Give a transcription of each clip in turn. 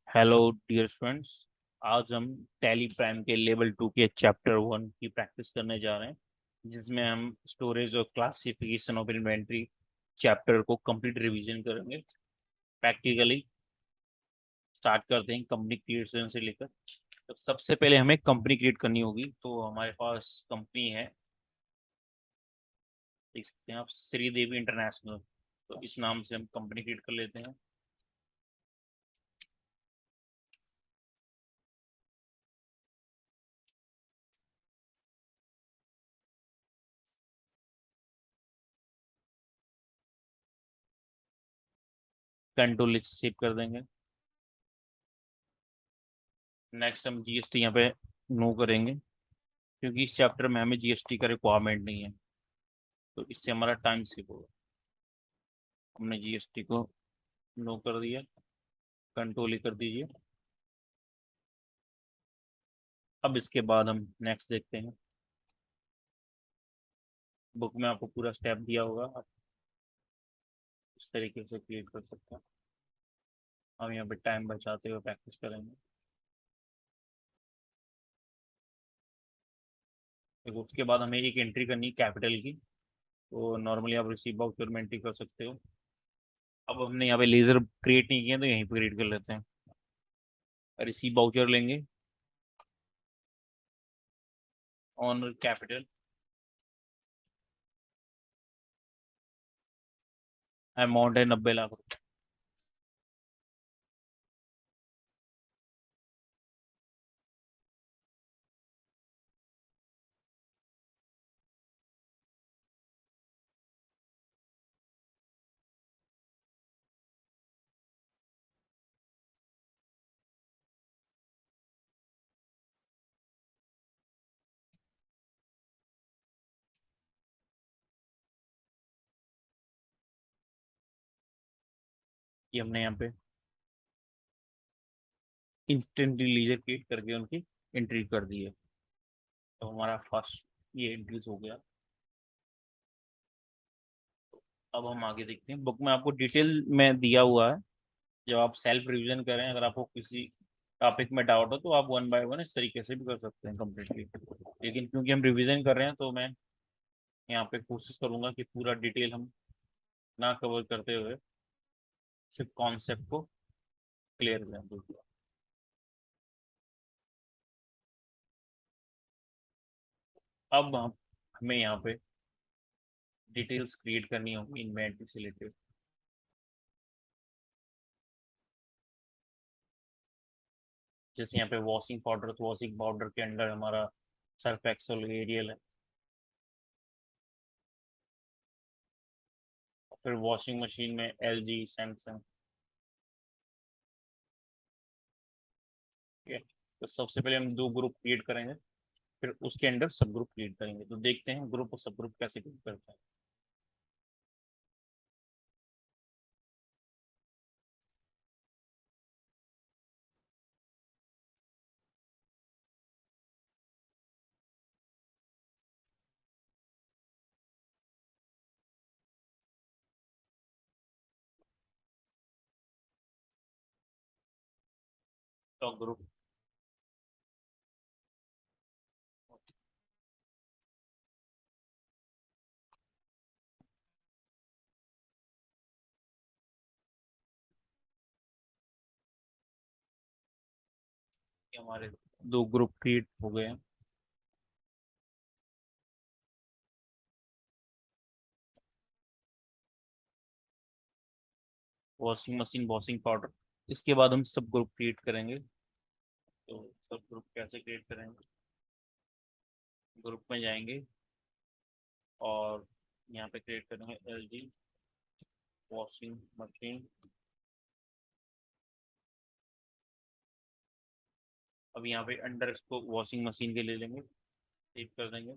Hello dear students. आज हम tally prime के लेवल 2 के चैप्टर 1 की प्रैक्टिस करने जा रहे हैं, जिसमें हम स्टोरेज और क्लासिफिकेशन ऑफ इन्वेंट्री चैप्टर को कंप्लीट रिवीजन करेंगे। प्रैक्टिकली स्टार्ट करते हैं कंपनी क्रिएशन से लेकर। तो सबसे पहले हमें कंपनी क्रिएट करनी होगी। तो हमारे पास कंपनी है, देख सकते हैं आप, श्रीदेवी इंटरनेशनल। तो इस नाम से हम कंपनी क्रिएट कर लेते हैं। कंट्रोल लिस्ट सेव कर देंगे। नेक्स्ट हम जीएसटी यहाँ पे नो करेंगे, क्योंकि इस चैप्टर में हमें जीएसटी का रिक्वायरमेंट नहीं है। तो इससे हमारा टाइम सेव होगा। हमने जीएसटी को नो कर दिया। कंट्रोल ही कर दीजिए। अब इसके बाद हम नेक्स्ट देखते हैं। बुक में आपको पूरा स्टेप दिया होगा, आप इस तरीके से क्रिएट कर सकते हैं। हम यहाँ पे टाइम बचाते हुए प्रैक्टिस करेंगे। देखो, उसके बाद हमें एक एंट्री करनी है कैपिटल की। तो नॉर्मली आप रिसीव वाउचर में एंट्री कर सकते हो। अब हमने यहाँ पे लेजर क्रिएट नहीं किया, तो यहीं पे क्रिएट कर लेते हैं। रिसीव वाउचर लेंगे, ऑनर कैपिटल, अमाउंट है 90 लाख। ये हमने यहाँ पे इंस्टेंटली लीजर क्रिएट करके उनकी एंट्री कर दी है। तो हमारा फर्स्ट ये एंट्रीज हो गया। अब हम आगे देखते हैं। बुक में आपको डिटेल में दिया हुआ है। जब आप सेल्फ रिवीजन करें, अगर आपको किसी टॉपिक में डाउट हो, तो आप वन बाय वन इस तरीके से भी कर सकते हैं कम्प्लीटली। लेकिन क्योंकि हम रिवीजन कर रहे हैं, तो मैं यहाँ पे कोशिश करूंगा कि पूरा डिटेल हम ना कवर करते हुए सिर्फ कॉन्सेप्ट को क्लियर करें। अब हमें यहाँ पे डिटेल्स क्रिएट करनी होगी इन्वेंटरी से रिलेटेड। जैसे यहाँ पे वॉशिंग पाउडर, तो वॉशिंग पाउडर के अंडर हमारा सर्फ एक्सेल एरियल है। फिर वॉशिंग मशीन में एलजी, सैमसंग। ठीक है। तो सबसे पहले हम दो ग्रुप क्रिएट करेंगे, फिर उसके अंडर सब ग्रुप क्रिएट करेंगे। तो देखते हैं ग्रुप और सब ग्रुप कैसे क्रिएट करते हैं। तो ग्रुप के हमारे दो ग्रुप क्रिएट हो गए हैं। Washing machine, washing powder. इसके बाद हम सब ग्रुप क्रिएट करेंगे। तो सब ग्रुप कैसे क्रिएट करेंगे? ग्रुप में जाएंगे और यहाँ पे क्रिएट करेंगे एलजी वॉशिंग मशीन। अब यहाँ पे अंडर इसको वॉशिंग मशीन के ले लेंगे, सेव कर देंगे।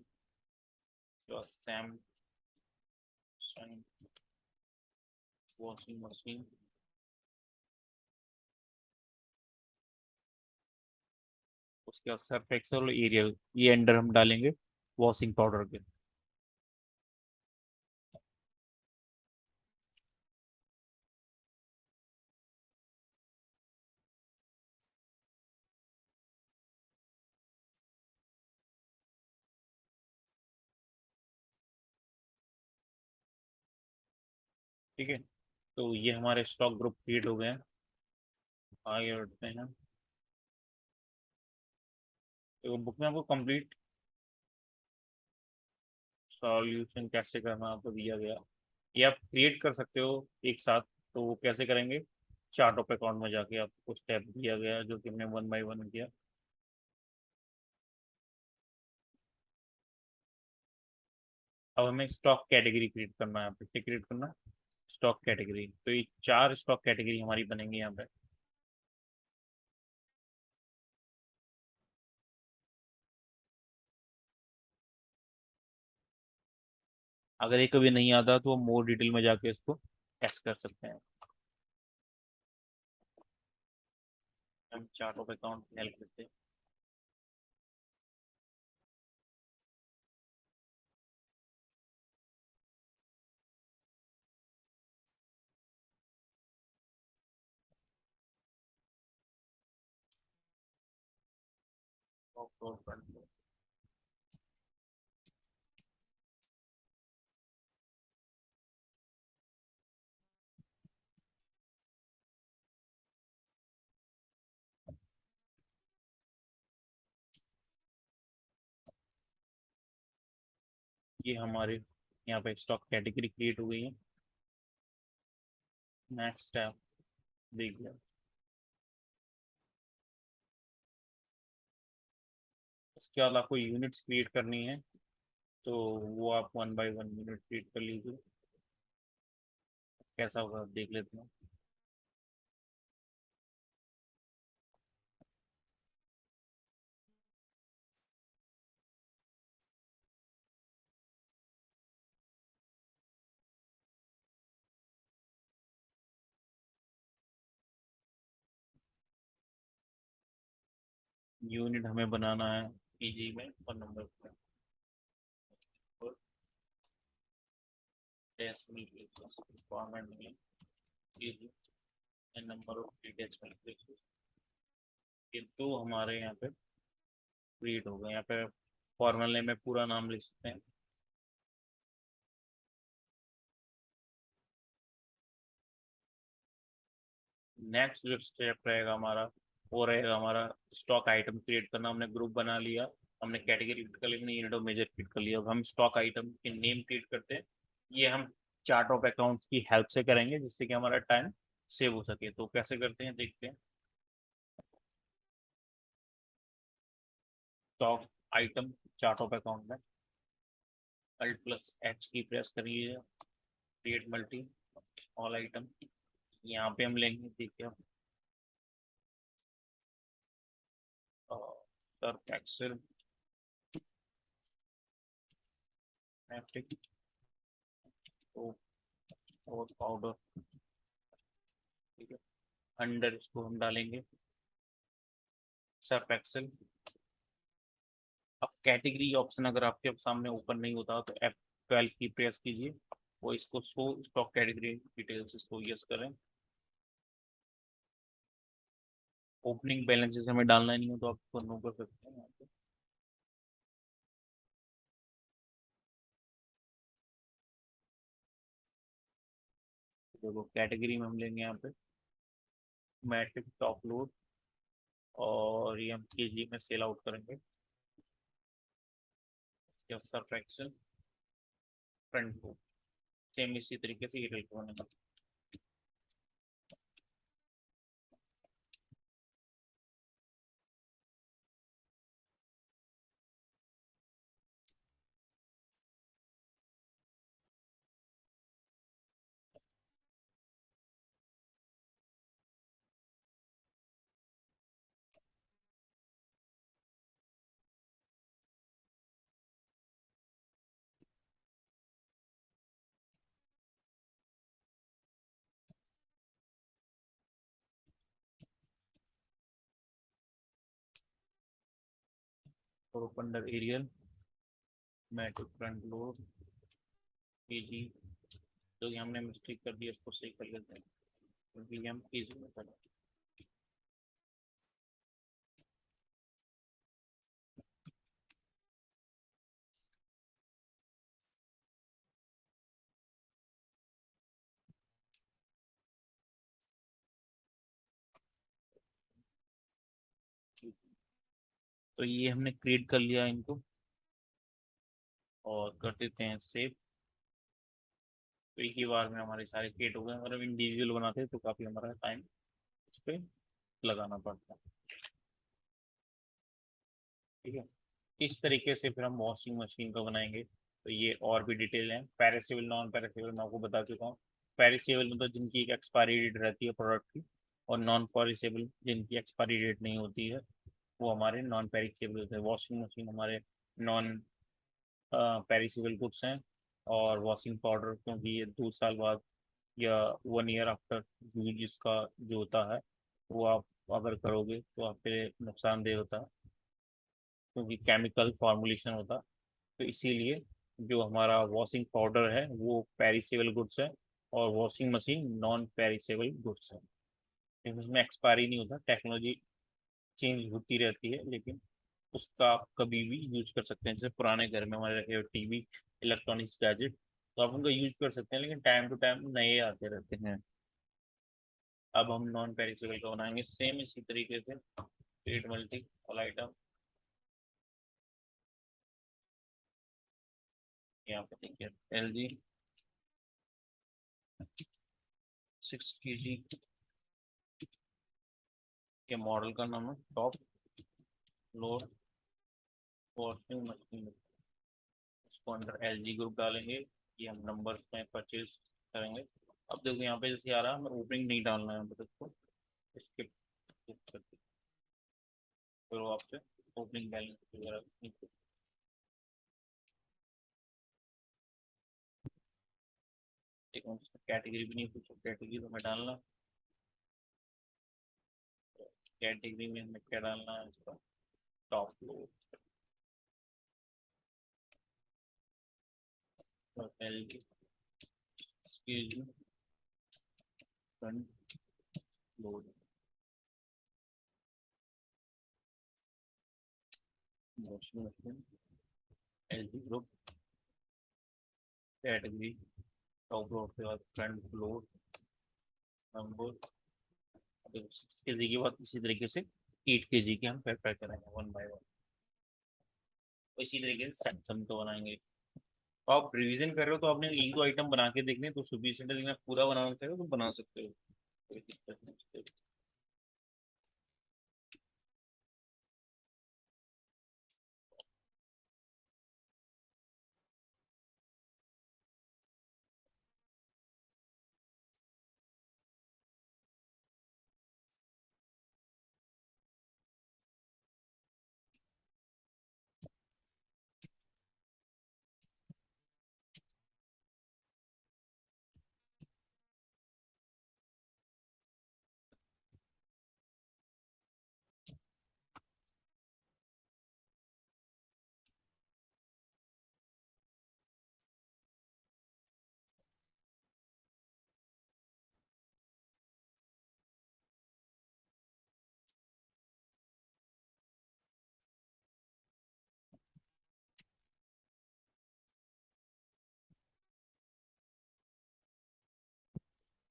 तो सैमसंग वॉशिंग मशीन। उसके बाद सर्फ एक्सेल एरियल, ये अंडर हम डालेंगे वॉशिंग पाउडर के। ठीक है, तो ये हमारे स्टॉक ग्रुप क्रिएट हो गए हैं। आगे बढ़ते हैं। तो बुक में आपको कंप्लीट सॉल्यूशन कैसे करना आपको दिया गया, ये आप क्रिएट कर सकते हो एक साथ। तो वो कैसे करेंगे, चार्ट ऑफ अकाउंट में जाके आपको स्टेप दिया गया है, जो कि हमने वन बाय वन किया। अब हमें स्टॉक कैटेगरी क्रिएट करना है, यहाँ पे क्रिएट करना स्टॉक कैटेगरी। तो ये चार स्टॉक कैटेगरी हमारी बनेंगी यहाँ पे। अगर ये कभी नहीं आता तो मोर डिटेल में जाके इसको टेस्ट कर सकते हैं। हम चार्ट ऑफ अकाउंट हेल्प करते हैं। ये हमारे यहाँ पे स्टॉक कैटेगरी क्रिएट हो गई है। नेक्स्ट स्टेप देख लिया। इसके बाद आपको यूनिट्स क्रिएट करनी है, तो वो आप one by one unit create कर लीजिए। कैसा होगा देख लेते हैं। यूनिट हमें बनाना है पीजी में और नंबर पे और डेसिमल फॉर्मेट में PG and number of decimal. ये तो हमारे यहाँ पे क्रिएट हो गए। यहाँ पे फॉर्मल नेम में पूरा नाम लिख सकते हैं। नेक्स्ट जो स्टेप रहेगा हमारा, वो रहेगा हमारा स्टॉक आइटम क्रिएट करना। हमने ग्रुप बना लिया, हमने कैटेगरी क्रिएट कर लिया, हमने यूनिट ऑफ मेजर क्रिएट कर लिया। अब हम स्टॉक आइटम के नेम क्रिएट करते हैं। ये हम चार्ट ऑफ अकाउंट्स की हेल्प से करेंगे, जिससे कि हमारा टाइम सेव हो सके। तो कैसे करते हैं देखते हैं। Stock item chart of account में अल्ट प्लस एच की प्रेस करिए, क्रिएट मल्टी ऑल आइटम। यहाँ पे हम लेंगे, देखिए सर्फ एक्सेल मैट्रिक और पाउडर। ठीक है, अंडर इसको हम डालेंगे सर्फ एक्सेल। अब कैटेगरी ऑप्शन अगर आपके सामने ओपन नहीं होता तो F12 की प्रेस कीजिए, वो इसको शो स्टॉक कैटेगरी डिटेल्स इसको यस करें। ओपनिंग बैलेंसेस हमें डालना नहीं हो तो आप इसको नो कर सकते हैं यहाँ पे। देखो कैटेगरी में हम लेंगे यहाँ पे मैट्रिक टॉप लोड, और ये हम केजी में सेल आउट करेंगे। सर्फ एक्सेल फ्रंट को सेम इसी तरीके से ये बनेगा। और under Ariel Matic front load KG, जो कि हमने मिस्टेक कर दी उसको सही कर लेते हैं, क्योंकि हम केजी में करें। तो ये हमने क्रिएट कर लिया इनको और कर देते हैं सेव। तो एक ही बार में हमारे सारे क्रिएट हो गए। अगर हम इंडिविजुअल बनाते हैं तो काफ़ी हमारा टाइम इस पर लगाना पड़ता है। ठीक है, इस तरीके से फिर हम वॉशिंग मशीन का बनाएंगे। तो ये और भी डिटेल है। पेरिसेबल नॉन पेरिसेबल मैं आपको बता चुका हूँ। पेरिसेबल मतलब जिनकी एक एक्सपायरी डेट रहती है प्रोडक्ट की, और नॉन पेरिसेबल जिनकी एक्सपायरी डेट नहीं होती है, वो हमारे नॉन पेरिसेबल होते हैं। वॉशिंग मशीन हमारे नॉन पेरिसेबल गुड्स हैं। और वॉशिंग पाउडर क्योंकि ये 2 साल बाद या 1 ईयर आफ्टर यूज इसका जो होता है, वो आप अगर करोगे तो आपके नुकसानदेह होता है, क्योंकि केमिकल फॉर्मुलेशन होता है। तो इसीलिए जो हमारा वॉशिंग पाउडर है वो पेरिसेबल गुड्स है, और washing machine non perishable goods है। इसमें एक्सपायरी नहीं होता, टेक्नोलॉजी चेंज होती रहती है, लेकिन उसका आप कभी भी यूज कर सकते हैं। जैसे पुराने घर में हमारे रखे हुए टीवी, इलेक्ट्रॉनिक्स गैजेट, तो आप उनका यूज कर सकते हैं, लेकिन टाइम टू टाइम नए आते रहते हैं। अब हम नॉन पेरिसेबल का बनाएंगे सेम इसी तरीके से। पेट मल्टी ऑल आइटम, यहाँ पे देखिए LG 6 kg के मॉडल का नाम है टॉप लोड वॉशिंग मशीन। इसको अंडर LG ग्रुप डालेंगे। ये हम नंबर्स में परचेज करेंगे। अब देखो यहाँ पे जैसे आ रहा है, हमें ओपनिंग नहीं डालना है, मतलब इसको स्किप करके फिर वो आपसे ओपनिंग बैलेंस वगैरह नहीं पूछेगा। ठीक है, कैटेगरी भी नहीं पूछो, कैटेगरी तो हमें डालना। कैटेगरी में हमें क्या डालना है, इसका top load LG front load washing machine LG group category top load के बाद फ्रंट लोड नंबर। 6 kg के बाद इसी तरीके से 8 kg के हम प्रिपेयर करेंगे वन बाय वन। तो इसी तरीके से सेक्शन तो बनाएंगे। तो आप रिवीजन कर रहे हो तो आपने एक दो आइटम बना के देखने तो सुफिशिएंट है, लेकिन आप पूरा बनाना चाह रहे हो तो बना सकते हो, कोई दिक्कत नहीं।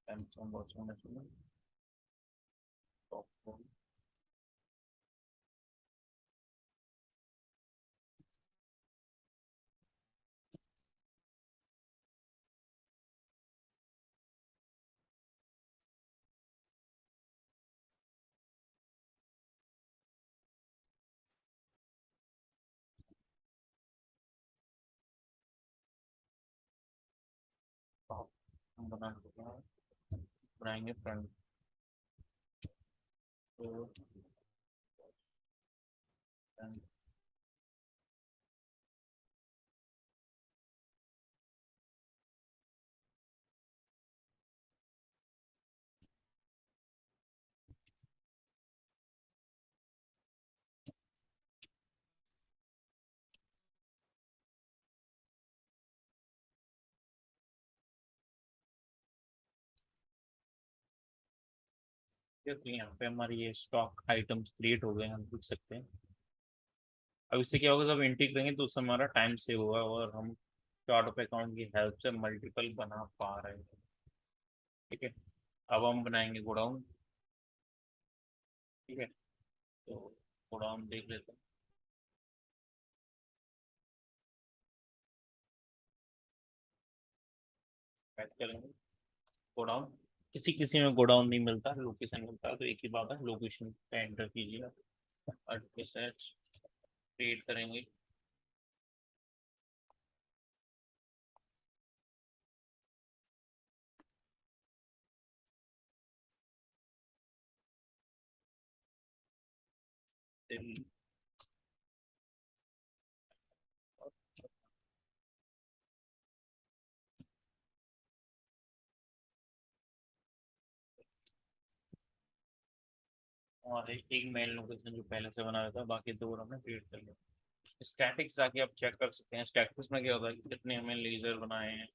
Samsung washing machine top top हम बना चुके हैं। बनाएंगे फ्रंट लोड फ्रंट। तो यहाँ पे हमारे ये स्टॉक आइटम्स क्रिएट हो गए हैं, हम पूछ सकते हैं। अब इससे क्या होगा, जब एंट्री करेंगे तो उससे हमारा टाइम सेव होगा और हम चार्ट ऑफ अकाउंट की हेल्प से मल्टीपल बना पा रहे हैं। ठीक है, अब हम बनाएंगे गोडाउन। ठीक है, तो गोडाउन देख लेते हैं। पैक करेंगे गोडाउन। किसी किसी में गोडाउन नहीं मिलता, लोकेशन मिलता है, तो एक ही बात है, लोकेशन पे एंटर कीजिए। क्रिएट करेंगे। दिल्ली। और एक मेल लोकेशन जो पहले से बना रहता है, बाकी दो हमने क्रिएट कर लिया। स्टैटिक्स आके आप चेक कर सकते हैं, स्टैटिक्स में क्या होता है कि कितने हमें लेजर बनाए हैं,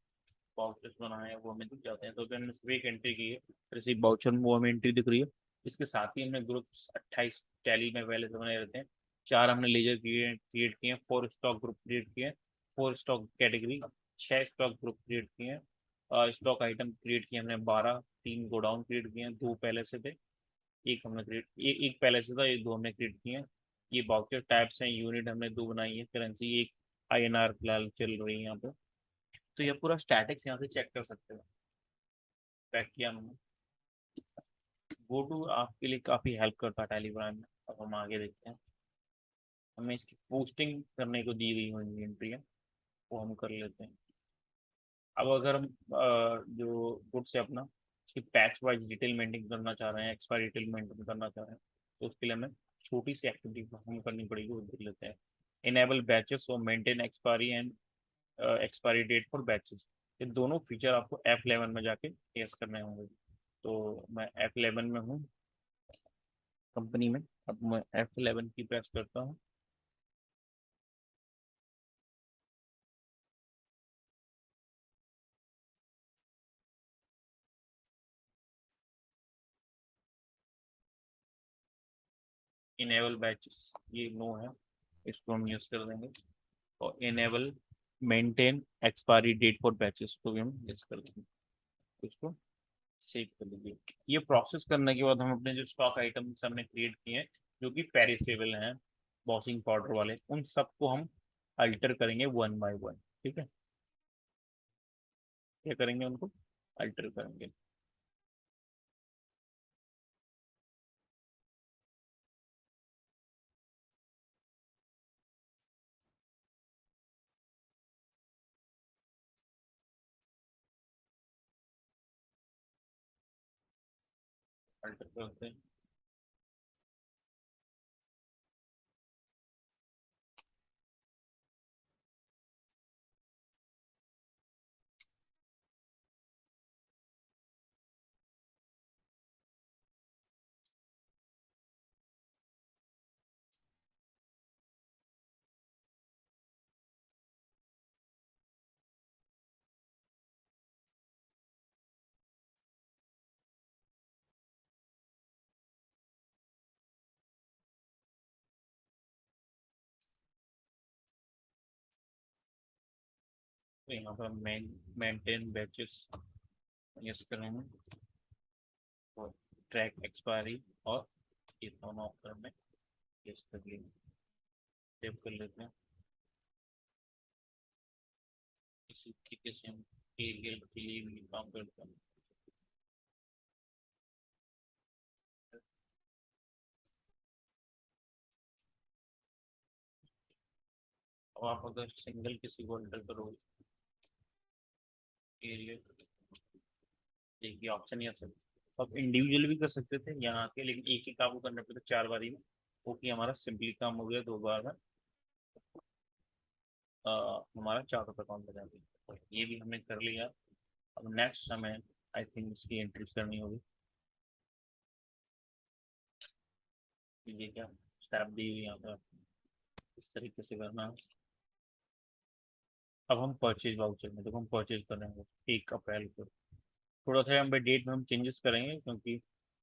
वाउचर्स बनाए हैं, वो हमें दिख जाते हैं। तो अभी हमने सिर्फ एक एंट्री की है, रिसीव वाउचर में वो हमें एंट्री दिख रही है। इसके साथ ही हमने ग्रुप्स 28 टैली में पहले से बने रहते हैं। 4 हमने लेजर क्रिएट किए हैं, 4 स्टॉक ग्रुप क्रिएट किए हैं, 4 stock category, 6 stock group create किए हैं। स्टॉक आइटम क्रिएट किए हमने 12, 3 गोडाउन क्रिएट किए हैं, 2 पहले से थे, एक हमने क्रिएट, एक पहले से था, ये 2 हमने क्रिएट किए हैं। ये वाउचर टाइप्स हैं, यूनिट हमने 2 बनाई है, करेंसी एक INR फिलहाल चल रही है यहाँ पे। तो ये पूरा स्टैटिक्स यहाँ से चेक कर सकते हैं। पैक किया हमने। गो टू आपके लिए काफ़ी हेल्प करता है टेलीग्राम में। अब हम आगे देखते हैं। हमें इसकी पोस्टिंग करने को दी गई हुई एंट्री है, वो हम कर लेते हैं। अब अगर हम जो गुड से अपना इसकी पैच वाइज डिटेल मेंटेन करना चाह रहे हैं, एक्सपायरी डिटेल मेंटेन करना चाह रहे हैं, तो उसके लिए हमें छोटी सी एक्टिविटी हम करनी पड़ेगी, वो देख लेते हैं। इनेबल बैचेस और maintain expiry and expiry date for batches. ये दोनों फीचर आपको F11 में जाके टेस्ट करने होंगे। तो मैं F11 में हूँ कंपनी में। अब मैं F11 की प्रेस करता हूँ। इनेबल बैचेस ये नो है, इसको हम यूज कर देंगे। और enable maintain expiry date for batches को भी हम यूज कर देंगे। इसको सेव कर लीजिए। ये प्रोसेस करने के बाद हम अपने जो स्टॉक आइटम्स हमने क्रिएट किए हैं, जो कि पेरिसेबल हैं, बॉसिंग पाउडर वाले, उन सबको हम अल्टर करेंगे 1 बाय 1। ठीक है, क्या करेंगे, उनको अल्टर करेंगे। अल्टर करते हैं। तो यहाँ पर मेंटेन बैचेस यूज करेंगे, और ट्रैक एक्सपायरी, और ये दोनों ऑप्शन में यूज कर लेंगे। सेव कर लेते हैं। इसी तरीके से हम एरियल के लिए भी काम करते हैं। और आप अगर सिंगल किसी को एंटर करोगे, एरियल, देखिए ऑप्शन ही आता है। आप इंडिविजुअल भी कर सकते थे यहाँ के, लेकिन एक ही काबू करने पे तो 4 बारी में, वो कि हमारा सिंपली काम हो गया, 2 बार में हमारा 4 रुपये अकाउंट बचा दिया। तो ये भी हमने कर लिया। अब नेक्स्ट हमें आई थिंक इसकी एंट्रीज करनी होगी। ये क्या स्टेप दी हुई यहाँ पर, इस तरीके से करना है। अब हम परचेज वाउचर में, देखो हम परचेज कर रहे हैं 1 अप्रैल को। थोड़ा सा यहाँ पे डेट में हम चेंजेस करेंगे, क्योंकि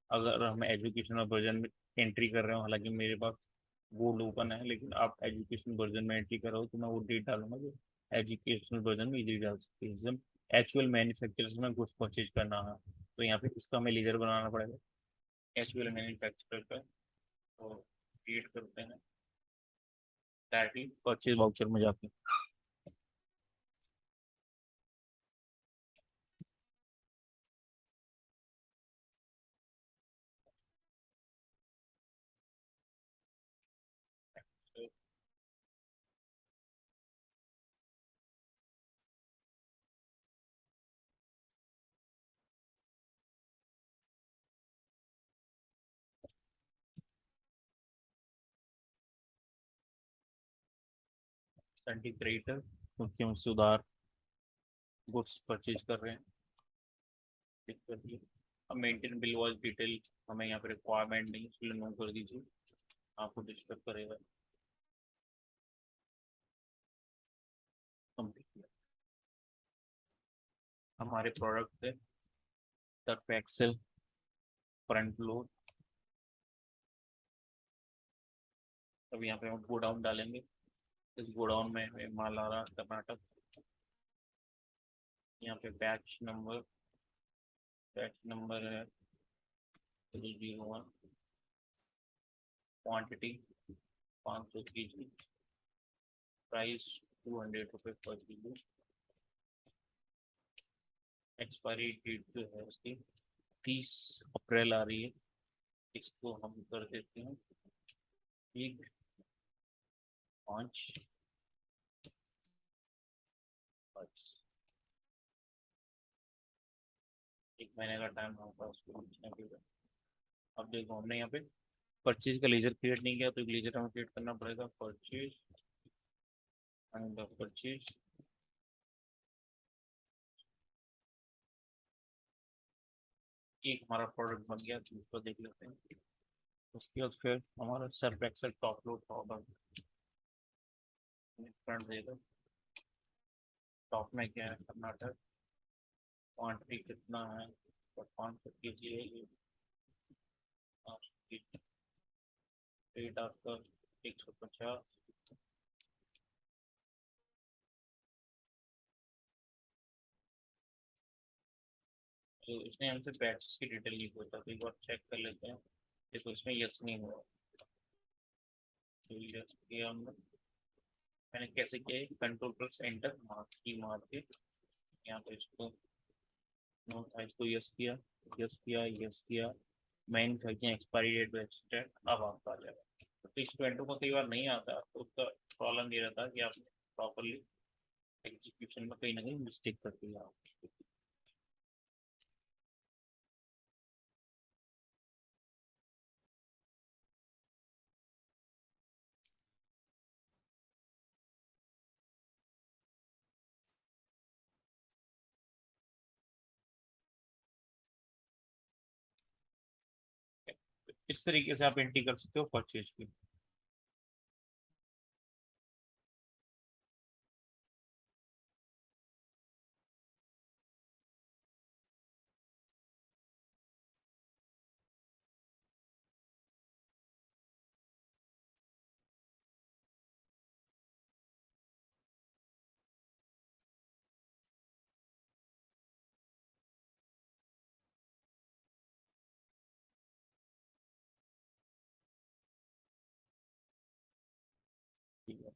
अगर हम एजुकेशनल वर्जन में एंट्री कर रहे हो, हालांकि मेरे पास बोर्ड ओपन है, लेकिन आप एजुकेशनल वर्जन में एंट्री करो तो मैं वो डेट डालूंगा जो एजुकेशनल वर्जन में इजीली डाल सकते हैं। जैसे एक्चुअल मैन्युफैक्चरर्स में कुछ परचेज करना है, तो यहाँ पे इसका हमें लीडर बनाना पड़ेगा। एक्चुअल मैन्युफैक्चरर का तो क्रिएट करते हैं डायरेक्टली परचेज वाउचर में जाके। सेंटी क्रेडिटर, क्योंकि हम सुधार गुड्स परचेज कर रहे हैं। टिक कर दिए। अब मेंटेन बिल वॉच डिटेल हमें यहाँ पे रिक्वायरमेंट नहीं, इसलिए नो कर दीजिए, आपको डिस्टर्ब करेगा। कंप्लीट। हमारे प्रोडक्ट है सर्फ एक्सेल फ्रंट लोड। अब यहाँ पे हम गोडाउन डालेंगे। इस गोडाउन में हमें माल आ रहा कर्नाटक। यहाँ पे बैच नंबर है 301। Quantity 500 kg। प्राइस 200 रुपये पर किलो। एक्सपायरी डेट जो है उसकी 30 अप्रैल आ रही है। इसको हम कर देते हैं 1/5। एक महीने का टाइम होगा उसको बेचने के लिए। अब देखो हमने यहाँ पे परचेज का लेजर क्रिएट नहीं किया, तो एक लेजर हमें क्रिएट करना पड़ेगा। Purchase and purchase. एक हमारा प्रोडक्ट बन गया, तो उसको देख लेते हैं। उसके बाद फिर हमारा Surf Excel top load powder front देगा। टॉप में क्या है कर्नाटक। क्वान्टिटी कितना है, तो 500 kg है ये। रेट आपका 150। तो इसने हमसे बैचेस की डिटेल नहीं पूछा, तो एक बार चेक कर लेते हैं। देखो इसमें यस नहीं हुआ, तो यस किया हमने। मैंने कैसे किया है, कंट्रोल प्लस एंटर मार्क्स की मार के यहाँ पे इसको नो था, इसको यस किया, यस किया, यस किया। मैन्युफैक्चरिंग एक्सपायरी डेट वेस्टेड, अब आपका आ जाएगा। तो स्टूडेंटों को कई बार नहीं आता, तो उसका प्रॉब्लम ये रहता है कि आपने प्रॉपरली एग्जीक्यूशन में कहीं ना कहीं मिस्टेक कर दिया। इस तरीके से आप एंट्री कर सकते हो परचेज की।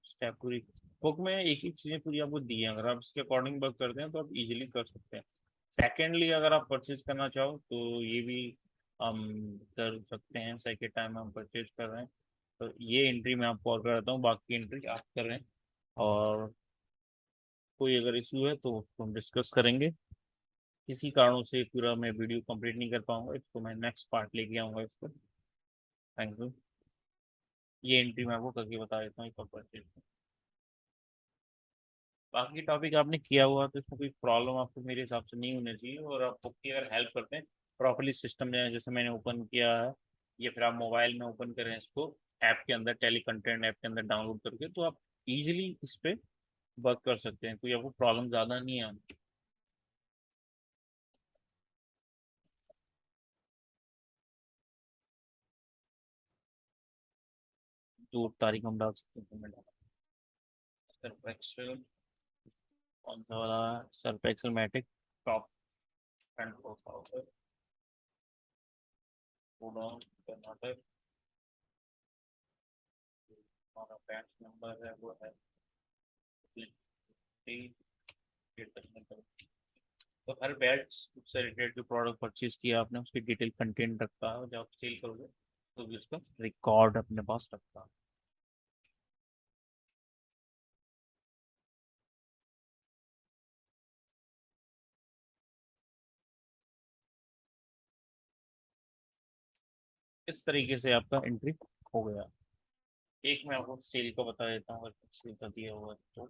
स्टेप पूरी बुक में एक ही चीजें पूरी आपको दी है, अगर आप इसके अकॉर्डिंग वर्क करते हैं तो आप इजीली कर सकते हैं। सेकेंडली अगर आप परचेज करना चाहो तो ये भी हम कर सकते हैं। सेकेंड टाइम हम परचेज कर रहे हैं, तो ये एंट्री मैं आपको और कराता हूँ, बाकी एंट्री आप कर रहे हैं। और कोई अगर इशू है तो उसको हम डिस्कस करेंगे। किसी कारणों से पूरा मैं वीडियो कंप्लीट नहीं कर पाऊंगा, इसको मैं नेक्स्ट पार्ट लेके आऊंगा इसको। Thank you. ये एंट्री मैं आपको करके बता देता हूँ एक परचेज। बाकी टॉपिक आपने किया हुआ, तो इसमें कोई प्रॉब्लम आपको मेरे हिसाब से नहीं होनी चाहिए। और आप बुक की अगर हेल्प करते हैं प्रॉपरली सिस्टम में, जैसे मैंने ओपन किया है, या फिर आप मोबाइल में ओपन करें इसको ऐप के अंदर, टेली कंटेंट ऐप के अंदर डाउनलोड करके, तो आप इजीली इस पे वर्क कर सकते हैं। कोई आपको प्रॉब्लम ज़्यादा नहीं है। 2 तारीख हम डाल सकते हैं पेमेंट। सर्फ एक्सेल कौन सा वाला, Surf Excel Matic top front profile Karnataka. हमारा बैच नंबर है वो है 3। तो हर बैच से रिलेटेड जो प्रोडक्ट परचेज किया आपने उसकी डिटेल कंटेंट रखता है, जब आप सेल करोगे तो भी उसका रिकॉर्ड अपने पास रखता है। इस तरीके से आपका एंट्री हो गया। एक मैं आपको सेल का बता देता हूँ, अगर सेल का दिया हुआ है तो।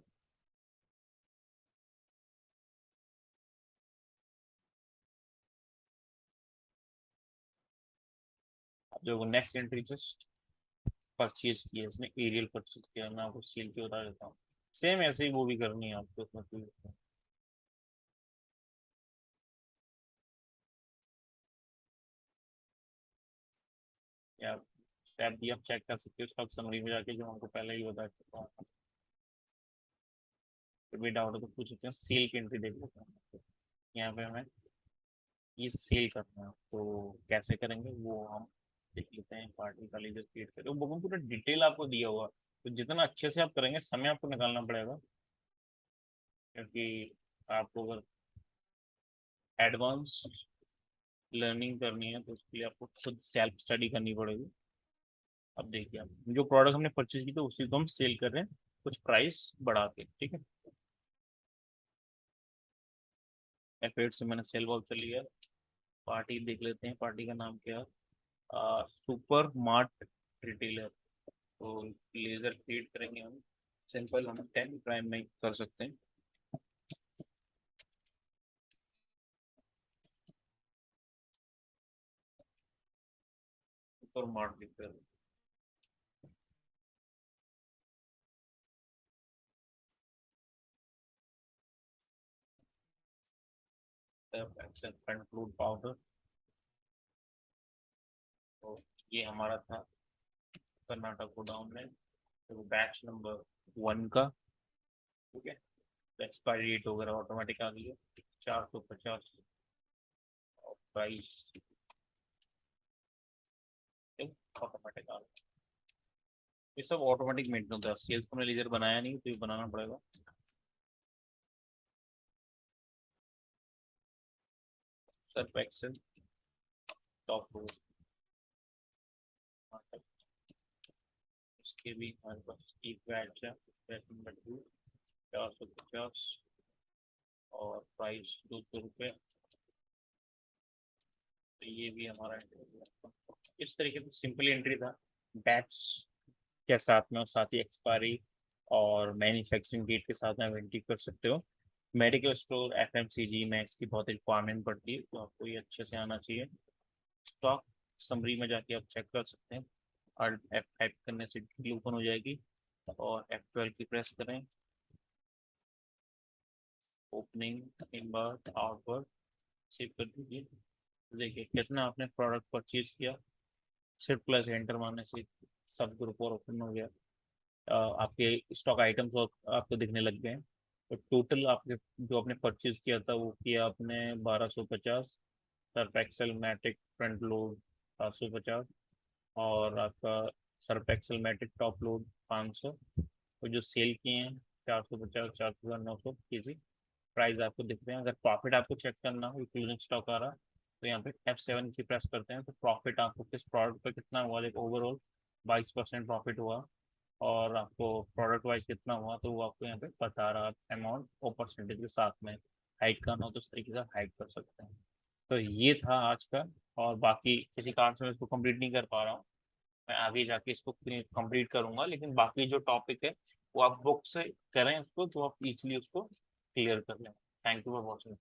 जो नेक्स्ट एंट्री जस्ट परचेज किया, इसमें एरियल परचेज किया, मैं आपको सेल की बता देता हूँ। सेम ऐसे ही वो भी करनी है आपको, उसमें कोई या टैब भी आप चेक कर सकते हो स्टॉक समरी में जाके, जो हमको पहले ही बता चुका हूँ। फिर भी डाउट हो तो पूछ सकते हैं। सेल की एंट्री देख लेते हैं। यहाँ पे हमें ये सेल करना है, तो कैसे करेंगे वो हम देख लेते हैं। पार्टी का लीडर क्रिएट करें, वो बहुत पूरा डिटेल आपको दिया हुआ, तो जितना अच्छे से आप करेंगे, समय आपको निकालना पड़ेगा, क्योंकि आपको अगर एडवांस लर्निंग करनी है तो उसके लिए आपको खुद सेल्फ स्टडी करनी पड़ेगी। अब देखिए, आप जो प्रोडक्ट हमने परचेज की तो उसी को हम सेल कर रहे हैं, कुछ प्राइस बढ़ा के, ठीक है। एफ8 से मैंने सेल वाउचर लिया। पार्टी देख लेते हैं, पार्टी का नाम क्या है? Super mart retailer. तो लेजर क्रिएट करेंगे हम। सिंपल हम 10 प्राइम में कर सकते हैं। सुपर मार्ट लिख कर एक्सेल फ्रंट पाउडर। तो ये हमारा था कर्नाटक गोडाउन में, तो बैच नंबर 1 का, ठीक है। एक्सपायरी डेट वगैरह ऑटोमेटिक आ गई है। 450 प्राइस ऑटोमेटिक आ गया। ये सब ऑटोमेटिक मेंटेन होता है, सेल्स को हमने लीजर बनाया नहीं तो ये बनाना पड़ेगा। सर्फ एक्सेल टॉप रो, इसके भी हमारे पास एक बैच है, बैच नंबर 2, 450 और प्राइस 200 रुपये। तो ये भी हमारा entry है। इस तरीके से सिंपल एंट्री था, बैच के साथ में, और साथ ही एक्सपायरी और मैन्युफैक्चरिंग डेट के साथ में एंट्री कर सकते हो। मेडिकल स्टोर, एफएमसीजी में इसकी बहुत रिक्वायरमेंट पड़ती है, तो आपको ये अच्छे से आना चाहिए। स्टॉक समरी में जाके आप चेक कर सकते हैं, और F5 करने से डील ओपन हो जाएगी, और F12 की प्रेस करें। ओपनिंग, इनवर्ट, आउटवर्ड, सेव कर दीजिए। तो देखिए कितना आपने प्रोडक्ट परचेज किया, सिर्फ प्लस एंटर मारने से सब ग्रुप और ओपन हो गया। आपके स्टॉक आइटम्स आपको दिखने लग गए हैं। तो टोटल आपके जो आपने परचेज किया था वो किया आपने 1250। Surf Excel Matic front load 750, और आपका Surf Excel Matic top load 500। और जो सेल किए हैं 450, 4900 केजी। प्राइस आपको दिख रहे हैं। अगर प्रॉफिट आपको चेक करना हो, क्लोजिंग स्टॉक आ रहा है, तो यहाँ पे F7 की प्रेस करते हैं, तो प्रॉफिट आपको किस प्रोडक्ट पे कितना हुआ, लाइक ओवरऑल 22% प्रॉफिट हुआ, और आपको प्रोडक्ट वाइज कितना हुआ, तो वो आपको यहाँ पे बता रहा है अमाउंट और परसेंटेज के साथ में। हाइड करना हो तो उस तरीके से हाइड कर सकते हैं। तो ये था आज का। और बाकी किसी कारण से मैं इसको कंप्लीट नहीं कर पा रहा हूँ, मैं आगे जाके इसको कंप्लीट करूंगा, लेकिन बाकी जो टॉपिक है वो आप बुक से करें उसको, तो आप इजीली उसको क्लियर कर लें। Thank you for watching.